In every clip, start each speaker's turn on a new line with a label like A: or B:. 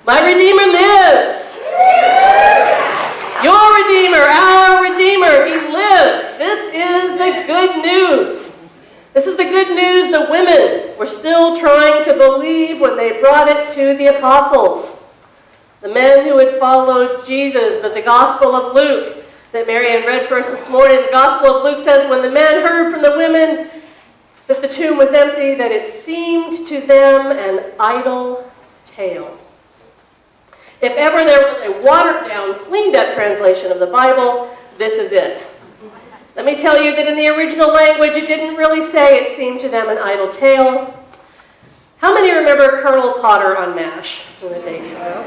A: My Redeemer lives. Your Redeemer, our Redeemer, He lives. This is the good news. This is the good news the women were still trying to believe when they brought it to the apostles. The men who had followed Jesus, but the Gospel of Luke that Marianne read for us this morning, the Gospel of Luke says, when the men heard from the women that the tomb was empty, that it seemed to them an idle tale. If ever there was a watered-down, cleaned-up translation of the Bible, this is it. Let me tell you that in the original language, it didn't really say it seemed to them an idle tale. How many remember Colonel Potter on MASH from the days ago?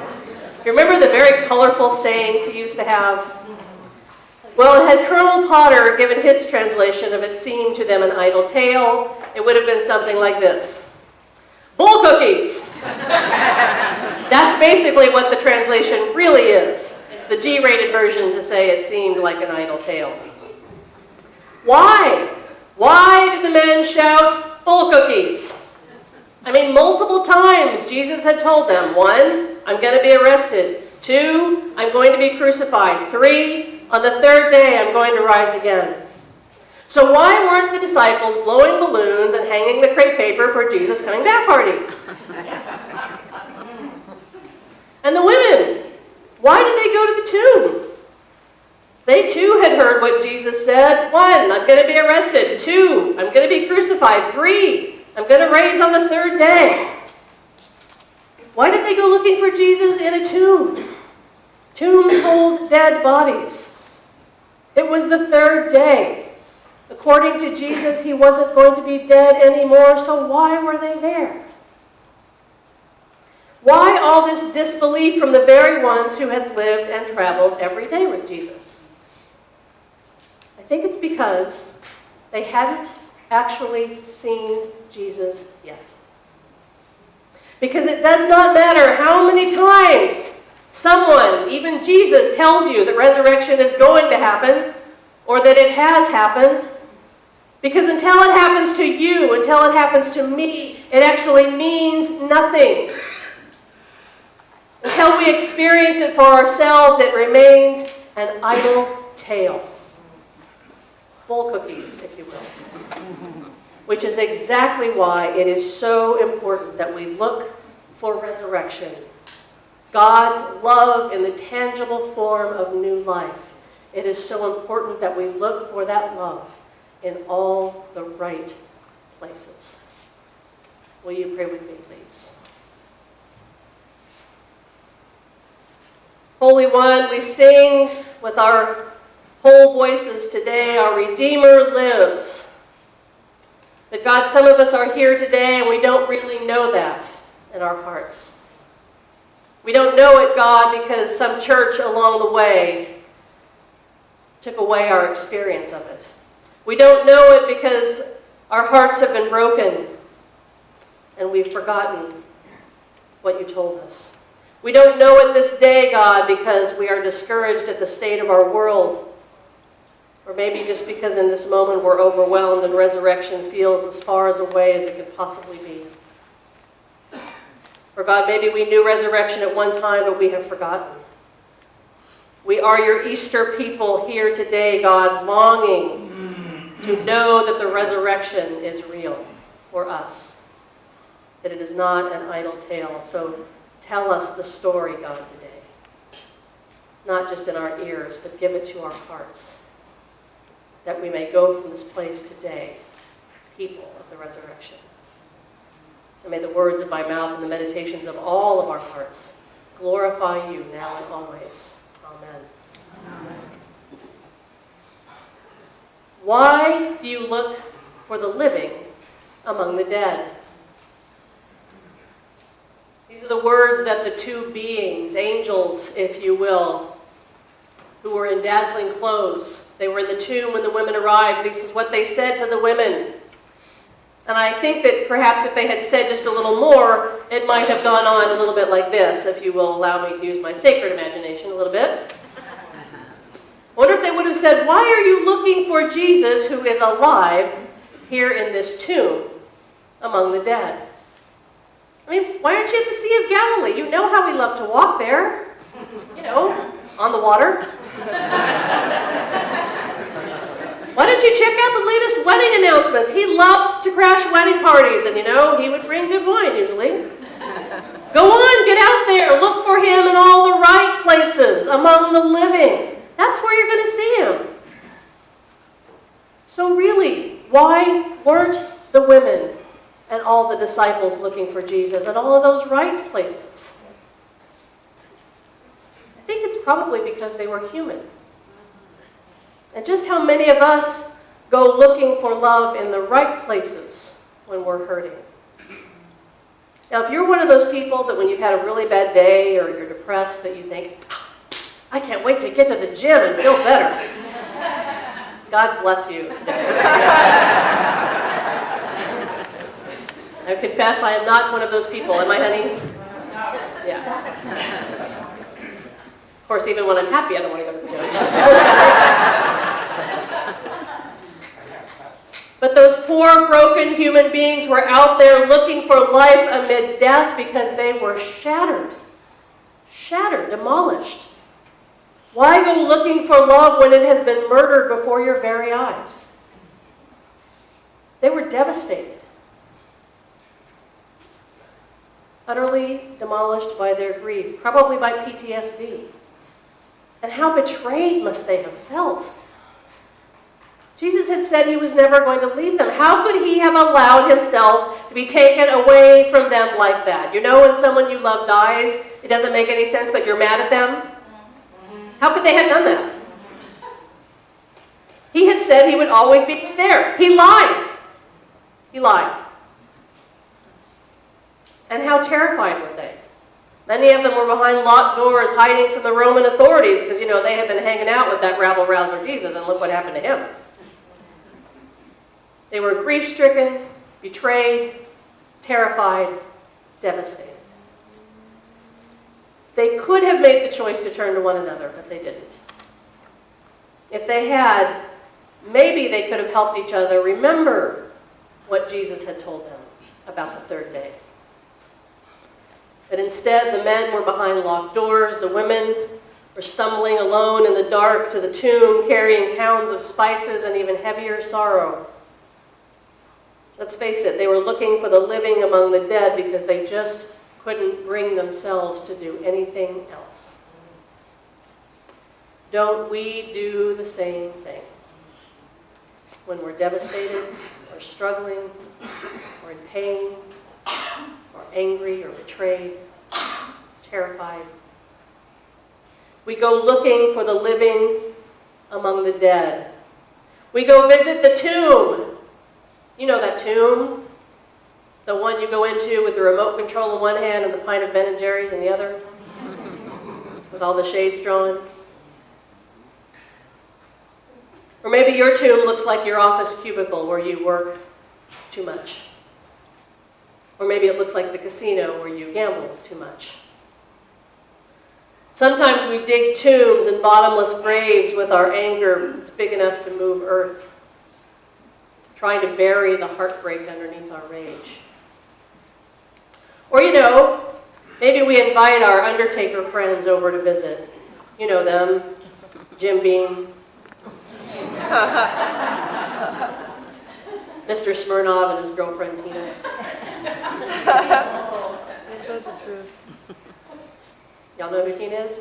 A: You remember the very colorful sayings he used to have? Well, had Colonel Potter given his translation of it seemed to them an idle tale, it would have been something like this. Bull cookies! That's basically what the translation really is. It's the G-rated version to say it seemed like an idle tale. Why? Why did the men shout, bull cookies? I mean, multiple times Jesus had told them, 1, I'm going to be arrested. 2, I'm going to be crucified. 3, on the 3rd day, I'm going to rise again. So why weren't the disciples blowing balloons and hanging the crepe paper for Jesus' coming back party? And the women, why did they go to the tomb? They too had heard what Jesus said. 1, I'm going to be arrested. 2, I'm going to be crucified. 3, I'm going to rise on the 3rd day. Why did they go looking for Jesus in a tomb? Tombs hold dead bodies. It was the 3rd day. According to Jesus, he wasn't going to be dead anymore, so why were they there? Why all this disbelief from the very ones who had lived and traveled every day with Jesus? I think it's because they hadn't actually seen Jesus yet. Because it does not matter how many times someone, even Jesus, tells you that resurrection is going to happen or that it has happened. Because until it happens to you, until it happens to me, it actually means nothing. Until we experience it for ourselves, it remains an idle tale. Bull cookies, if you will. Which is exactly why it is so important that we look for resurrection. God's love in the tangible form of new life. It is so important that we look for that love in all the right places. Will you pray with me, please? Holy One, we sing with our whole voices today, our Redeemer lives. But God, some of us are here today and we don't really know that in our hearts. We don't know it, God, because some church along the way took away our experience of it. We don't know it because our hearts have been broken and we've forgotten what you told us. We don't know it this day, God, because we are discouraged at the state of our world. Or maybe just because in this moment we're overwhelmed and resurrection feels as far away as it could possibly be. Or God, maybe we knew resurrection at one time, but we have forgotten. We are your Easter people here today, God, longing to know that the resurrection is real for us, that it is not an idle tale. So tell us the story, God, today. Not just in our ears, but give it to our hearts, that we may go from this place today, people of the resurrection. And may the words of my mouth and the meditations of all of our hearts glorify you now and always. Amen. Amen. Why do you look for the living among the dead? These are the words that the two beings, angels, if you will, who were in dazzling clothes. They were in the tomb when the women arrived. This is what they said to the women. And I think that perhaps if they had said just a little more, it might have gone on a little bit like this, if you will allow me to use my sacred imagination a little bit. I wonder if they would have said, why are you looking for Jesus who is alive here in this tomb among the dead? I mean, why aren't you at the Sea of Galilee? You know how we love to walk there. On the water. Why don't you check out the latest wedding announcements? He loved to crash wedding parties, and he would bring good wine usually. Go on, get out there. Look for him in all the right places, among the living. That's where you're going to see him. So really, why weren't the women and all the disciples looking for Jesus at all of those right places? I think it's probably because they were human. And just how many of us go looking for love in the right places when we're hurting? Now, if you're one of those people that when you've had a really bad day or you're depressed that you think, I can't wait to get to the gym and feel better. God bless you. I confess I am not one of those people. Am I, honey? Yeah. Of course, even when I'm happy, I don't want to go to the gym. But those poor, broken human beings were out there looking for life amid death because they were shattered, demolished. Why go looking for love when it has been murdered before your very eyes? They were devastated, utterly demolished by their grief, probably by PTSD. And how betrayed must they have felt? Jesus had said he was never going to leave them. How could he have allowed himself to be taken away from them like that? When someone you love dies, it doesn't make any sense, but you're mad at them? How could they have done that? He had said he would always be there. He lied. And how terrified were they? Many of them were behind locked doors, hiding from the Roman authorities, because, they had been hanging out with that rabble-rouser Jesus, and look what happened to him. They were grief-stricken, betrayed, terrified, devastated. They could have made the choice to turn to one another, but they didn't. If they had, maybe they could have helped each other remember what Jesus had told them about the third day. But instead, the men were behind locked doors. The women were stumbling alone in the dark to the tomb, carrying pounds of spices and even heavier sorrow. Let's face it, they were looking for the living among the dead because they just couldn't bring themselves to do anything else. Don't we do the same thing? When we're devastated, or struggling, or in pain, or angry, or betrayed, terrified. We go looking for the living among the dead. We go visit the tomb. You know that tomb? The one you go into with the remote control in one hand and the pint of Ben & Jerry's in the other? With all the shades drawn? Or maybe your tomb looks like your office cubicle where you work too much. Or maybe it looks like the casino where you gamble too much. Sometimes we dig tombs and bottomless graves with our anger that's big enough to move earth, trying to bury the heartbreak underneath our rage. Or, maybe we invite our undertaker friends over to visit. You know them, Jim Beam, Mr. Smirnov and his girlfriend Tina. Y'all know who Tina is?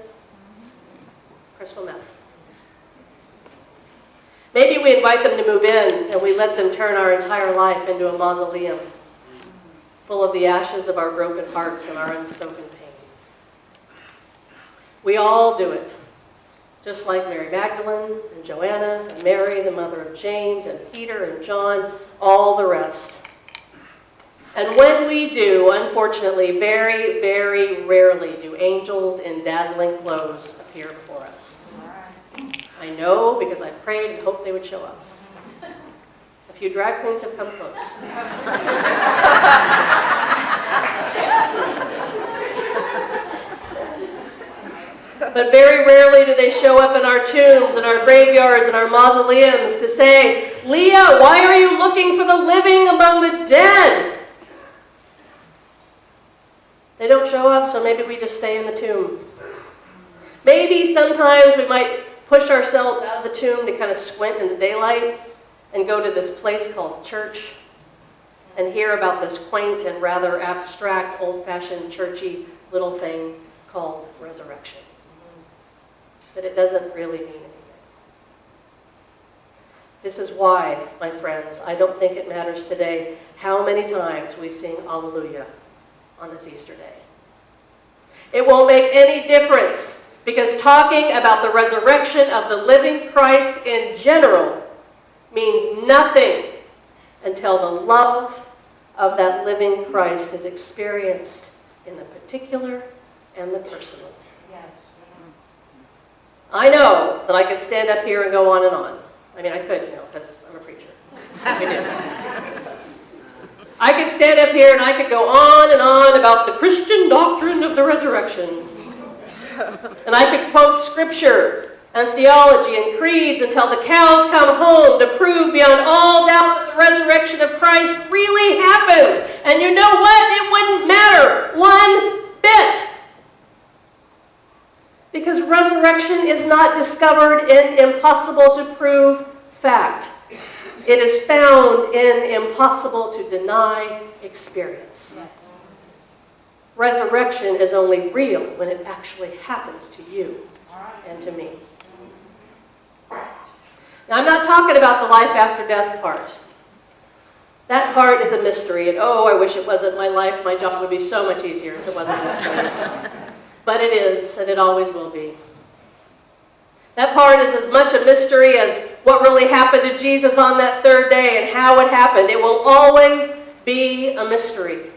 A: Crystal meth. Maybe we invite them to move in and we let them turn our entire life into a mausoleum full of the ashes of our broken hearts and our unspoken pain. We all do it, just like Mary Magdalene and Joanna and Mary, the mother of James and Peter and John, all the rest. And when we do, unfortunately, very, very rarely do angels in dazzling clothes appear before us. I know because I prayed and hoped they would show up. A few drag queens have come close. But very rarely do they show up in our tombs and our graveyards and our mausoleums to say, Lea, why are you looking for the living among the dead? don't show up, so maybe we just stay in the tomb. Maybe sometimes we might push ourselves out of the tomb to kind of squint in the daylight and go to this place called church and hear about this quaint and rather abstract, old-fashioned, churchy little thing called resurrection. But it doesn't really mean anything. This is why, my friends, I don't think it matters today how many times we sing Alleluia on this Easter day. It won't make any difference, because talking about the resurrection of the living Christ in general means nothing until the love of that living Christ is experienced in the particular and the personal.
B: Yes.
A: I know that I could stand up here and go on and on. I mean, I could, because I'm a preacher. I do. I could stand up here and I could go on and on about the Christian doctrine of the resurrection. And I could quote scripture and theology and creeds until the cows come home to prove beyond all doubt that the resurrection of Christ really happened. And you know what? It wouldn't matter one bit. Because resurrection is not discovered in impossible to prove fact. It is found in impossible to deny experience. Resurrection is only real when it actually happens to you and to me. Now, I'm not talking about the life after death part. That part is a mystery, and oh, I wish it wasn't my life. My job would be so much easier if it wasn't a mystery. But it is, and it always will be. That part is as much a mystery as what really happened to Jesus on that third day and how it happened. It will always be a mystery.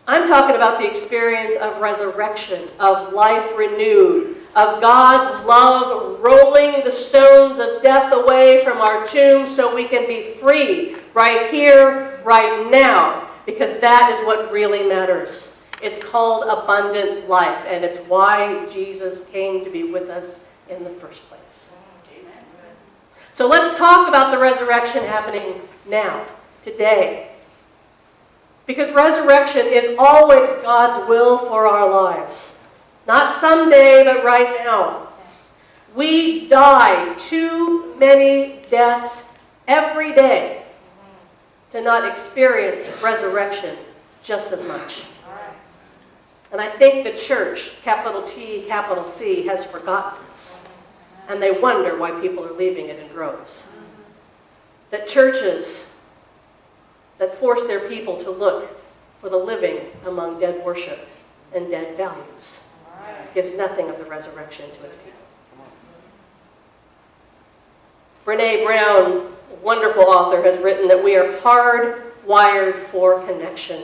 A: I'm talking about the experience of resurrection, of life renewed, of God's love rolling the stones of death away from our tombs so we can be free right here, right now, because that is what really matters. It's called abundant life, and it's why Jesus came to be with us in the first place. Amen. So let's talk about the resurrection happening now, today. Because resurrection is always God's will for our lives. Not someday, but right now. We die too many deaths every day to not experience resurrection just as much. And I think the church, capital T, capital C, has forgotten this. And they wonder why people are leaving it in droves. That churches that force their people to look for the living among dead worship and dead values gives nothing of the resurrection to its people. Lea Brown, a wonderful author, has written that we are hardwired for connection.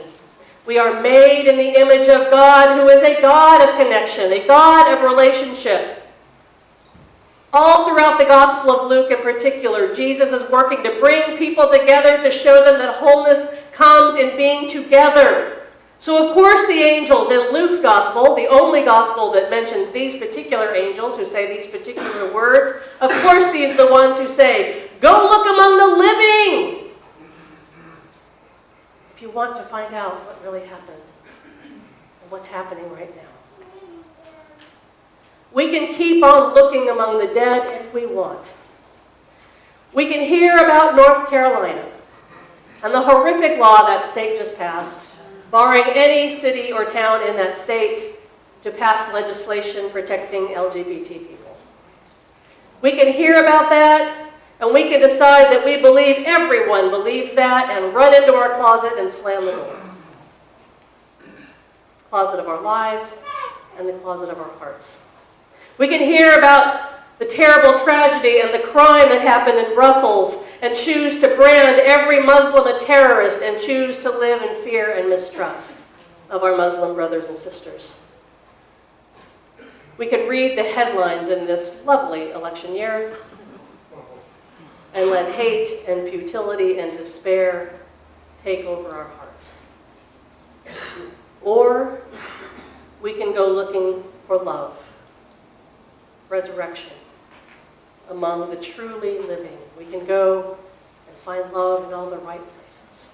A: We are made in the image of God, who is a God of connection, a God of relationship. All throughout the Gospel of Luke in particular, Jesus is working to bring people together to show them that wholeness comes in being together. So of course the angels in Luke's Gospel, the only Gospel that mentions these particular angels who say these particular words, of course these are the ones who say, "Go look among the living." If you want to find out what really happened and what's happening right now. We can keep on looking among the dead if we want. We can hear about North Carolina and the horrific law that state just passed, barring any city or town in that state to pass legislation protecting LGBT people. We can hear about that, and we can decide that we believe everyone believes that and run into our closet and slam the door. Closet of our lives and the closet of our hearts. We can hear about the terrible tragedy and the crime that happened in Brussels and choose to brand every Muslim a terrorist and choose to live in fear and mistrust of our Muslim brothers and sisters. We can read the headlines in this lovely election year and let hate and futility and despair take over our hearts. Or we can go looking for love, resurrection, among the truly living. We can go and find love in all the right places.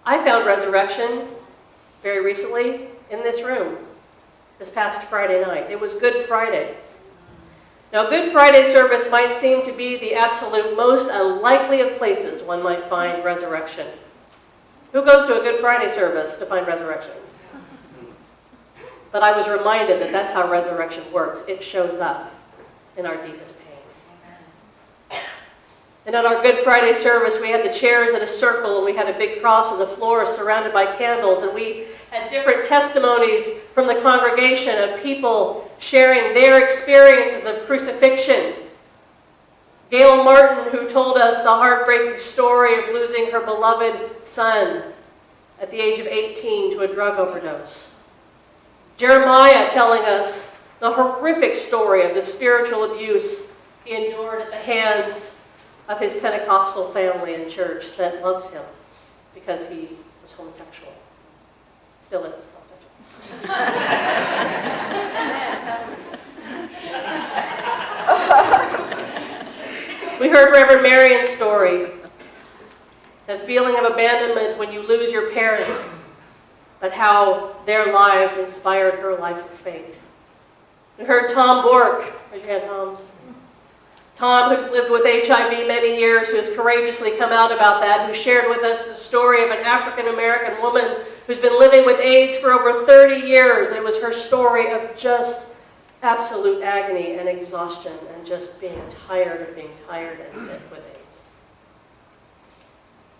A: I found resurrection very recently in this room, this past Friday night. It was Good Friday. Now, Good Friday service might seem to be the absolute most unlikely of places one might find resurrection. Who goes to a Good Friday service to find resurrection? But I was reminded that that's how resurrection works. It shows up in our deepest pain. And at our Good Friday service, we had the chairs in a circle, and we had a big cross on the floor surrounded by candles, and we had different testimonies from the congregation of people sharing their experiences of crucifixion. Gail Martin, who told us the heartbreaking story of losing her beloved son at the age of 18 to a drug overdose. Jeremiah telling us the horrific story of the spiritual abuse he endured at the hands of his Pentecostal family and church that loves him because he was homosexual. Still is. We heard Reverend Marion's story, that feeling of abandonment when you lose your parents, but how their lives inspired her life of faith. We heard Tom Bork. Raise your hand, Tom. Tom, who's lived with HIV many years, who has courageously come out about that, who shared with us the story of an African-American woman who's been living with AIDS for over 30 years. It was her story of just absolute agony and exhaustion and just being tired of being tired and sick with AIDS.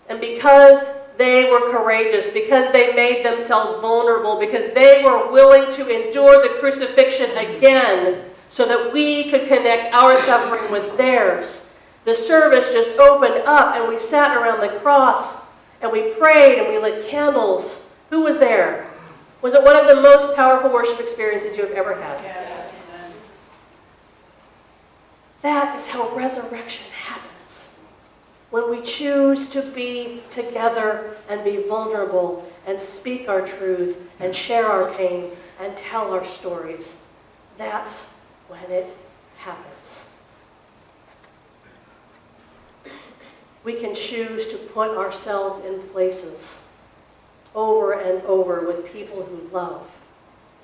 A: And because they were courageous, because they made themselves vulnerable, because they were willing to endure the crucifixion again, so that we could connect our suffering with theirs. The service just opened up, and we sat around the cross, and we prayed, and we lit candles. Who was there? Was it one of the most powerful worship experiences you have ever had?
B: Yes.
A: That is how resurrection happens. When we choose to be together and be vulnerable and speak our truths and share our pain and tell our stories. That's when it happens. We can choose to put ourselves in places over and over with people who love,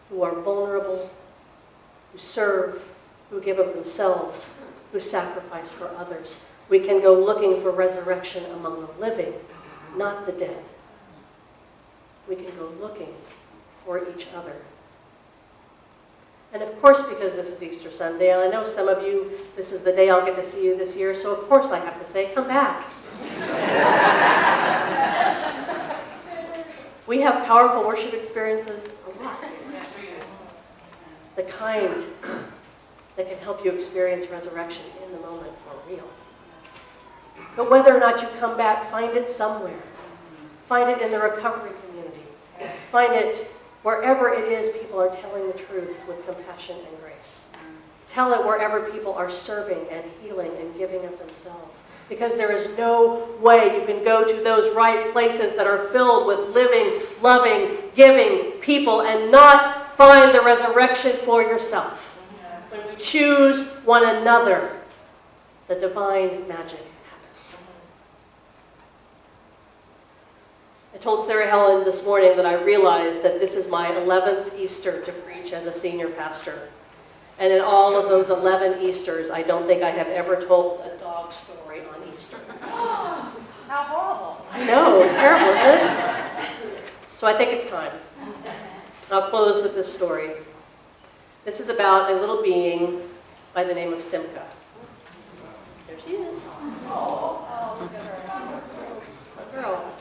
A: who are vulnerable, who serve, who give of themselves, who sacrifice for others. We can go looking for resurrection among the living, not the dead. We can go looking for each other. And of course, because this is Easter Sunday, and I know some of you, this is the day I'll get to see you this year, so of course I have to say, come back. We have powerful worship experiences a lot. The kind that can help you experience resurrection in the moment for real. But whether or not you come back, find it somewhere. Find it in the recovery community. Find it wherever it is people are telling the truth with compassion and grace. Tell it wherever people are serving and healing and giving of themselves. Because there is no way you can go to those right places that are filled with living, loving, giving people and not find the resurrection for yourself. When we choose one another, the divine magic happens. I told Sarah Helen this morning that I realized that this is my 11th Easter to preach as a senior pastor. And in all of those 11 Easters, I don't think I have ever told a dog story on Easter.
B: How horrible.
A: I know, it's terrible, isn't it? So I think it's time. I'll close with this story. This is about a little being by the name of Simca. There she is.
B: Oh, look at her.
A: A girl.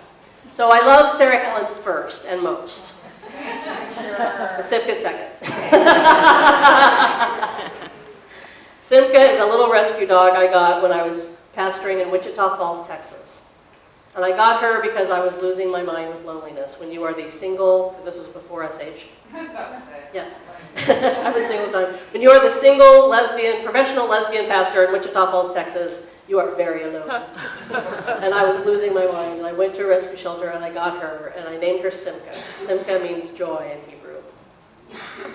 A: So I love Sarah Helen first and most. Simca second. Simca is a little rescue dog I got when I was pastoring in Wichita Falls, Texas. And I got her because I was losing my mind with loneliness. When you are the single, because this was before SH. Yes. I was single time. When you are the single professional lesbian pastor in Wichita Falls, Texas, you are very alone. And I was losing my mind, and I went to a rescue shelter, and I got her, and I named her Simca. Simca means joy in Hebrew.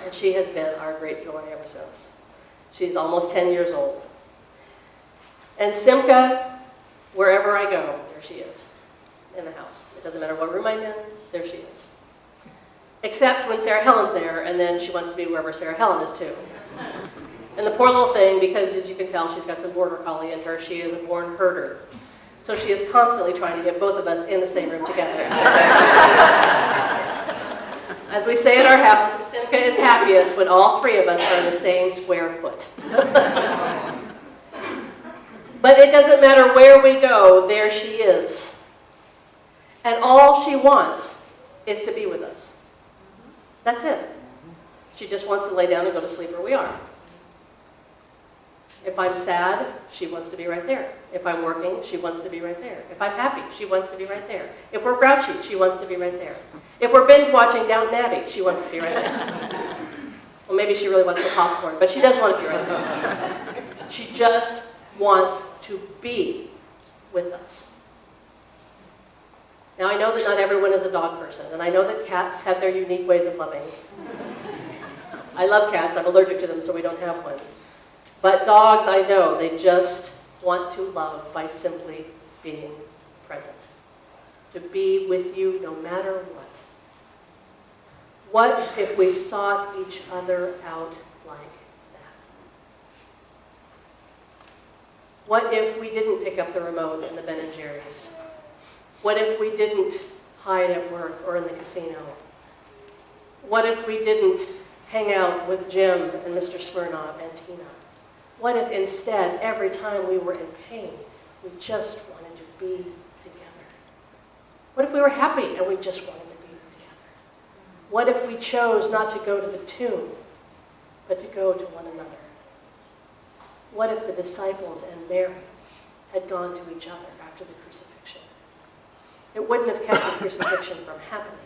A: And she has been our great joy ever since. She's almost 10 years old. And Simca, wherever I go, there she is. in the house. It doesn't matter what room I'm in, there she is. Except when Sarah Helen's there, and then she wants to be wherever Sarah Helen is too. And the poor little thing, because as you can tell, she's got some border collie in her, she is a born herder. So she is constantly trying to get both of us in the same room together. As we say at our house, Simca is happiest when all three of us are in the same square foot. But it doesn't matter where we go, there she is. And all she wants is to be with us. That's it. She just wants to lay down and go to sleep where we are. If I'm sad, she wants to be right there. If I'm working, she wants to be right there. If I'm happy, she wants to be right there. If we're grouchy, she wants to be right there. If we're binge watching Downton Abbey, she wants to be right there. Well, maybe she really wants the popcorn, but she does want to be right there. She just wants to be with us. Now, I know that not everyone is a dog person, and I know that cats have their unique ways of loving. I love cats. I'm allergic to them, so we don't have one. But dogs, I know, they just want to love by simply being present. To be with you no matter what. What if we sought each other out like that? What if we didn't pick up the remote in the Ben & Jerry's? What if we didn't hide at work or in the casino? What if we didn't hang out with Jim and Mr. Smirnoff and Tina? What if instead, every time we were in pain, we just wanted to be together? What if we were happy and we just wanted to be together? What if we chose not to go to the tomb, but to go to one another? What if the disciples and Mary had gone to each other after the crucifixion? It wouldn't have kept the crucifixion from happening.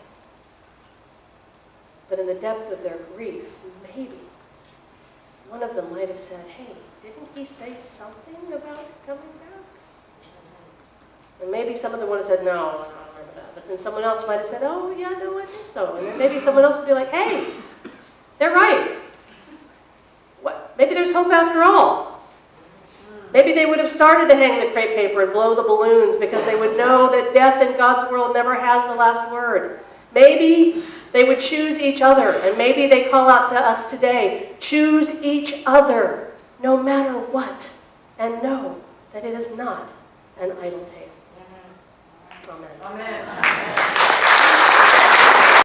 A: But in the depth of their grief, maybe one of them might have said, hey, didn't he say something about coming back? And maybe some of them would have said, no, I don't remember that. But then someone else might have said, oh, yeah, no, I think so. And then maybe someone else would be like, hey, they're right. What? Maybe there's hope after all. Maybe they would have started to hang the crepe paper and blow the balloons because they would know that death in God's world never has the last word. Maybe they would choose each other, and maybe they call out to us today, choose each other, no matter what, and know that it is not an idle tale. Amen.
B: Amen.